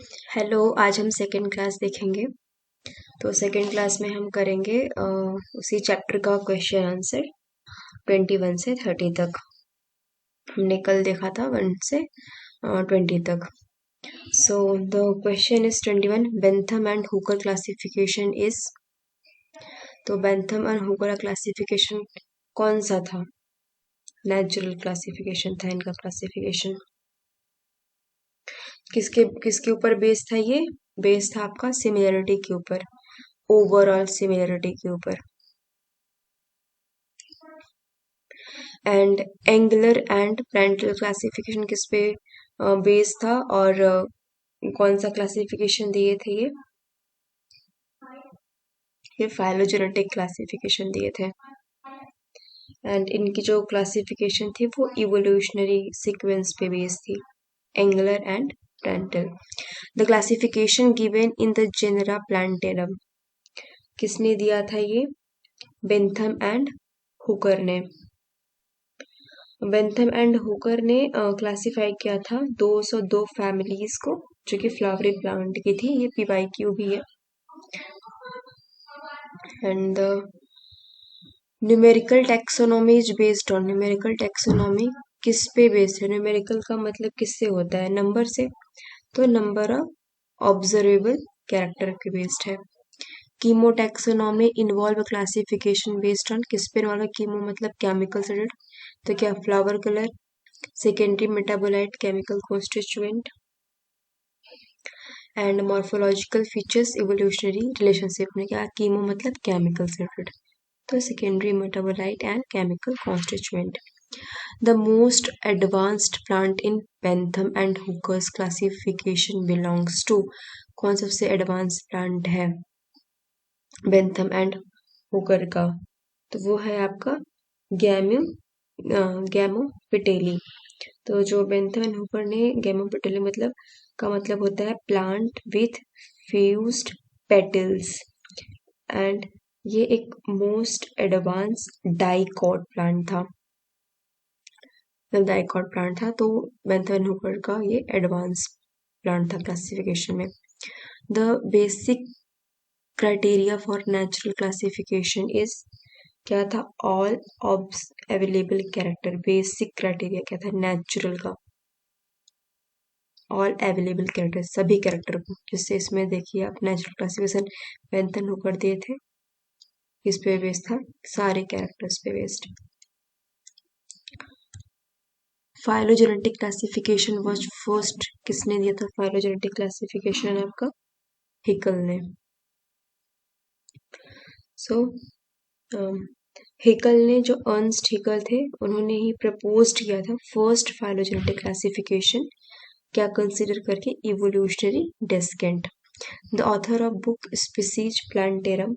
Hello, आज हम second class देखेंगे। तो सेकंड क्लास में हम करेंगे उसी चैप्टर का क्वेश्चन आंसर 21 से 30 तक। हमने कल देखा था 1 से 20 तक। So the question is 21, Bentham and Hooker classification is. तो बेंथम एंड हुकर का क्लासिफिकेशन कौन सा था? नेचुरल क्लासिफिकेशन था इनका क्लासिफिकेशन। किसके किसके ऊपर बेस था ये? बेस था आपका सिमिलरिटी के ऊपर, ओवरऑल सिमिलरिटी के ऊपर। And angular and Prantl classification किस पे बेस था, और कौन सा क्लासिफिकेशन दिए थे ये फाइलोजेनेटिक क्लासिफिकेशन दिए थे। एंड इनकी जो क्लासिफिकेशन थी वो इवोल्यूशनरी सीक्वेंस पे बेस थी, एंगुलर एंड प्रेंटल। The classification given in the genera plantarum किसने दिया था ये? बेंथम एंड हुकर ने। बेंथम एंड हुकर ने क्लासिफाई किया था 202 फैमिलीज को, जो कि फ्लावरिंग प्लांट की थी। ये PYQ भी है। And numerical taxonomy is based on. Numerical taxonomy किस पे बेस्ड है? न्यूमेरिकल का मतलब किससे होता है? नंबर से। तो नंबर ऑफ ऑब्जर्वेबल कैरेक्टर पे बेस्ड है। Chemo taxonomy involve classification based on किस पे इन्वॉल्व? कीमो मतलब केमिकल से रिलेटेड। तो क्या? Flower colour, secondary metabolite, chemical constituent. And morphological features, evolutionary relationship में क्या? कीमो मतलब केमिकल से रिलेटेड, तो secondary metabolite and chemical constituent. The most advanced plant in Bentham and Hooker's classification belongs to. कौन सबसे advance plant है Bentham and Hooker का? तो वो है आपका गैमोपिटेली। तो जो बेंथम एंड हुकर ने गैमोपिटेली मतलब का मतलब होता है plant with fused petals. And ये एक मोस्ट एडवांस डाइकॉट प्लांट था। डाइकॉट प्लांट था, तो बेंथम एंड हुकर का ये एडवांस प्लांट था क्लासिफिकेशन में। The basic criteria for natural classification is क्या था? All obs available character. Basic criteria क्या था नेचुरल का? ऑल अवेलेबल कैरेक्टर, सभी कैरेक्टर को। जिससे इसमें देखिए आप नेचुरल क्लासिफिकेशन बेंथम हुकर दिए थे, किस पे बेस्ड था? सारे कैरेक्टर्स पे based. Phylogenetic classification was first किसने दिया था? फाइलोजेनेटिक क्लासिफिकेशन आपका हिकल ने। सो हिकल ने, जो अर्नस्ट हिकल थे, उन्होंने ही प्रपोज किया था फर्स्ट फाइलोजेनेटिक क्लासिफिकेशन। क्या कंसिडर करके? Evolutionary descent. The author of book species plantarum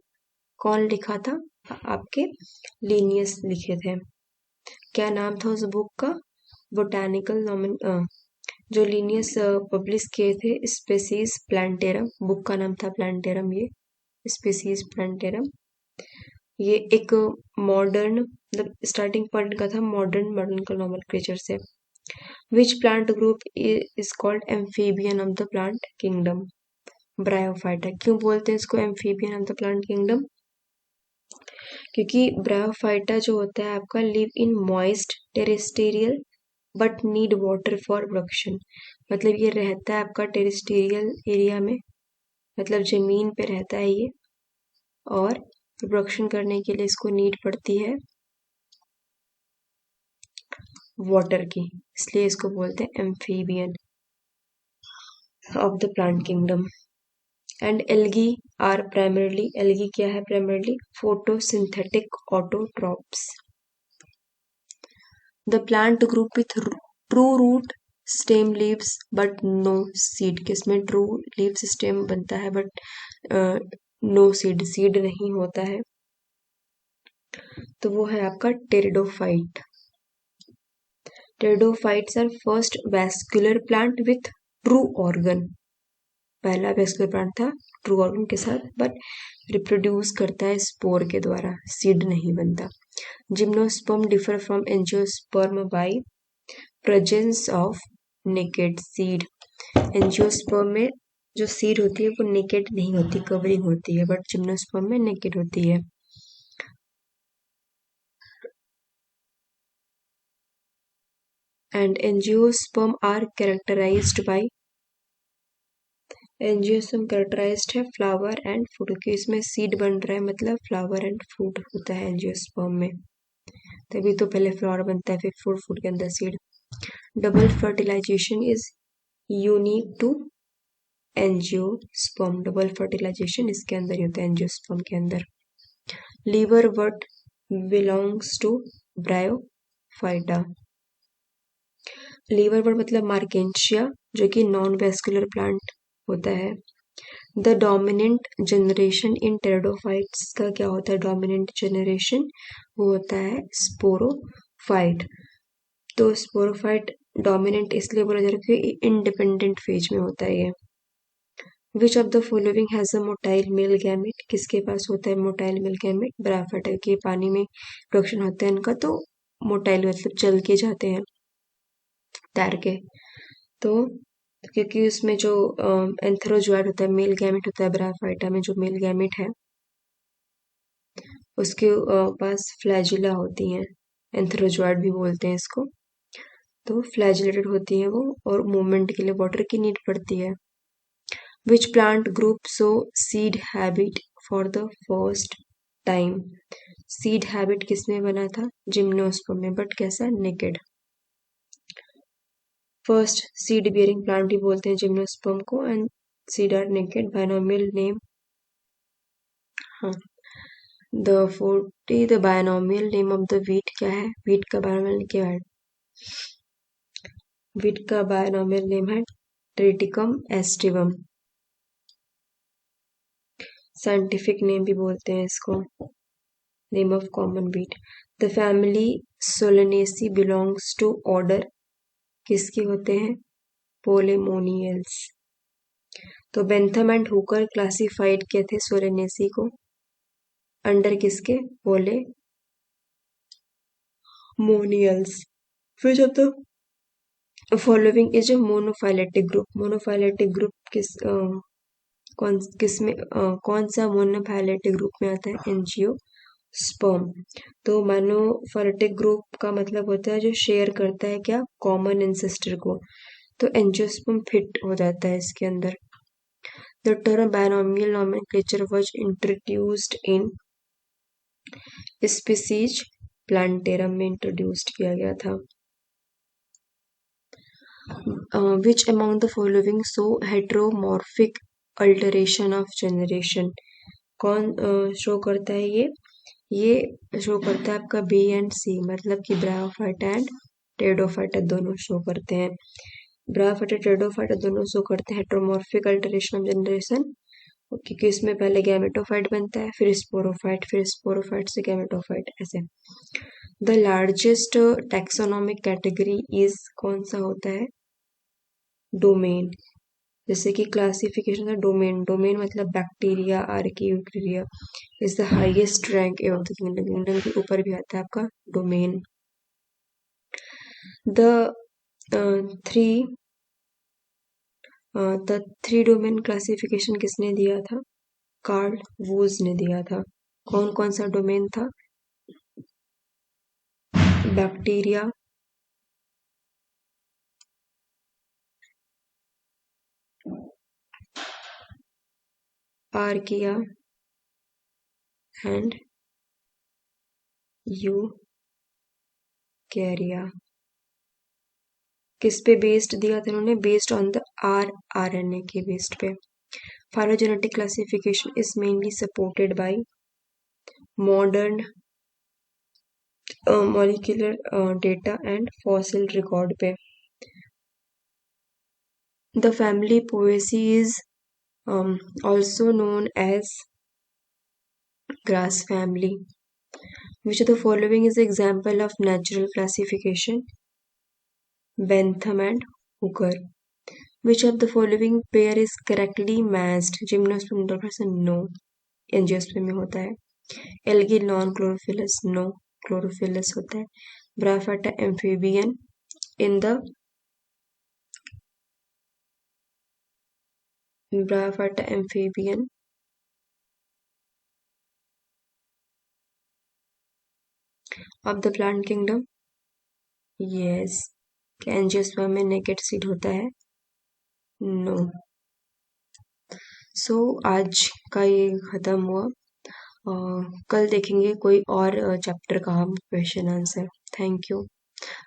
कौन लिखा था? आपके लीनियस लिखे थे। क्या नाम था उस बुक का? बोटानिकल जो लीनियस पब्लिश किए थे स्पीसीज प्लांटेरम, बुक का नाम था प्लांटेरम। ये स्पीसीज प्लांटेरम ये एक मॉडर्न मतलब स्टार्टिंग पॉइंट का था मॉडर्न का नॉमेनक्लेचर से। विच plant group is called amphibian of the plant kingdom? Bryophyta. क्यों बोलते हैं इसको amphibian of the plant kingdom? क्योंकि ब्रायोफाइटा जो होता है आपका live in moist terrestrial but need water for production. मतलब ये रहता है आपका टेरेस्टेरियल एरिया में, मतलब जमीन पे रहता है ये, और प्रोडक्शन करने के लिए इसको नीड पड़ती है वाटर की, इसलिए इसको बोलते हैं amphibian of the plant kingdom. And algae are primarily, algae क्या है primarily? Photosynthetic autotrophs. The plant group with true root stem leaves but no seed. किसमें ट्रू लीव्स स्टेम बनता है बट नो सीड, सीड नहीं होता है? तो वो है आपका pteridophyte. Pteridophytes are first vascular plant with true organ. पहला वैस्कुलर प्लांट था ट्रू ऑर्गन के साथ, बट रिप्रोड्यूस करता है स्पोर के द्वारा, सीड नहीं बनता। Gymnosperm differ from angiosperm by presence of naked seed. Angiosperm में जो सीड होती है वो नेकेड नहीं होती, कवरिंग होती है, बट जिम्नोस्पर्म में नेकेड होती है। And angiosperm are characterized by, angiosperm characterized है फ्लावर एंड फ्रूट, क्योंकि इसमें सीड बन रहा है मतलब फ्लावर एंड फ्रूट होता है एंजियोस्पर्म में, तभी तो पहले फ्लावर बनता है फिर फ्रूट, फ्रूट के अंदर seed. Double fertilization is unique to angiosperm, double fertilization इसके अंदर ही होता है एंजियोस्पर्म के अंदर। Liverwort belongs to bryophyta, liverwort मतलब मार्केंशिया, जो कि नॉन वेस्कुलर प्लांट होता है। The dominant generation in pteridophytes का क्या होता है, डोमिनेंट जनरेशन वो होता है स्पोरोफाइट। तो स्पोरोफाइट डोमिनेंट इसलिए बोला जा रहा है कि इंडिपेंडेंट फेज में होता है ये। Which of the following has a motile male gamete, किसके पास होता है मोटाइल मेल गैमेट, ब्रायोफाइटा के पानी में प्रोडक्शन होता है इनका, तो मोटाइल मतलब चल के जाते हैं तैर के। तो क्योंकि उसमें जो एंथेरोजोइड होता है, मेल गैमेट होता है ब्रायोफाइटा में, जो मेल गैमेट है उसके पास फ्लैजिला होती हैं, एंथेरोजोइड भी बोलते हैं इसको। तो फ्लैजिलेटेड होती है वो, और मूवमेंट के लिए वाटर की नीड पड़ती है। Which plant group so seed habit for the first time, seed habit किसमें बना था, जिम्नोस्पर्म में, बट कैसा, naked. First seed bearing plant भी बोलते हैं जिम्नोस्पर्म को, and seed are naked, binomial name, हाँ। The binomial name of the wheat क्या है, वीट का बायनोमियल क्या है, वीट का बायनोमियल नेम है ट्रिटिकम एस्टिवम, साइंटिफिक नेम भी बोलते हैं इसको, name of common wheat. The family Solanaceae belongs to order, किसके होते हैं, पोलेमोनियल्स। तो बेंथम एंड हुकर क्लासिफाइड किए थे सोलेनेसी को अंडर किसके, पोलेमोनियल्स। फिर जब तो following is a monophyletic group, monophyletic group कौन सा मोनोफाइलेटिक ग्रुप में आता है, एंजियोस्पर्म। तो मोनोफाइलेटिक ग्रुप का मतलब होता है जो शेयर करता है क्या, कॉमन एंसेस्टर को, तो एंजियोस्पर्म फिट हो जाता है इसके अंदर। The term binomial nomenclature was introduced in species plantarum में इंट्रोड्यूस्ड किया गया था। Which among the following so heteromorphic alteration of generation, कौन शो करता है ये शो करता है आपका बी एंड सी, मतलब कि ब्रायोफाइटा एंड टेरिडोफाइटा दोनों शो करते हैं, ब्रायोफाइटा टेरिडोफाइटा दोनों शो करते हैं हेट्रोमॉर्फिक अल्टरेशन ऑफ जनरेशन, क्योंकि इसमें पहले गैमेटोफाइट बनता है, फिर स्पोरोफाइट से गैमेटोफाइट, ऐसे। The largest taxonomic category is, कौन सा होता है, डोमेन, जैसे कि क्लासिफिकेशन है डोमेन, डोमेन मतलब बैक्टीरिया, आर्कियोक्रिया is the highest rank of the kingdom, kingdom के ऊपर भी आता है आपका domain. The three the three domain classification किसने दिया था, कार्ल वूज ने दिया था। कौन कौन सा डोमेन था, बैक्टीरिया, आर्किया एंड यूकैरिया। किस पे बेस्ड दिया था इन्होंने, बेस्ड ऑन द आरएनए के बेस्ड पे। Phylogenetic classification is mainly supported by modern molecular data and fossil record पे। The family Poaceae is also known as grass family. Which of the following is example of natural classification? Bentham and Hooker. Which of the following pair is correctly matched? Gymnosperm 100% no. Angiosperm में होता है। Algae non chlorophyllous no, chlorophyllous होता है। Bryophyta amphibian in the Bryophyta amphibian. Of the plant kingdom. Yes. क्या angiosperm में naked seed होता है? No. सो आज का ये खत्म हुआ. कल देखेंगे कोई और चैप्टर का हम क्वेश्चन आंसर. Thank you.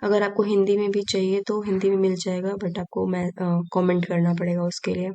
अगर आपको हिंदी में भी चाहिए तो हिंदी में मिल जाएगा, बट आपको मैं कमेंट करना पड़ेगा उसके लिए.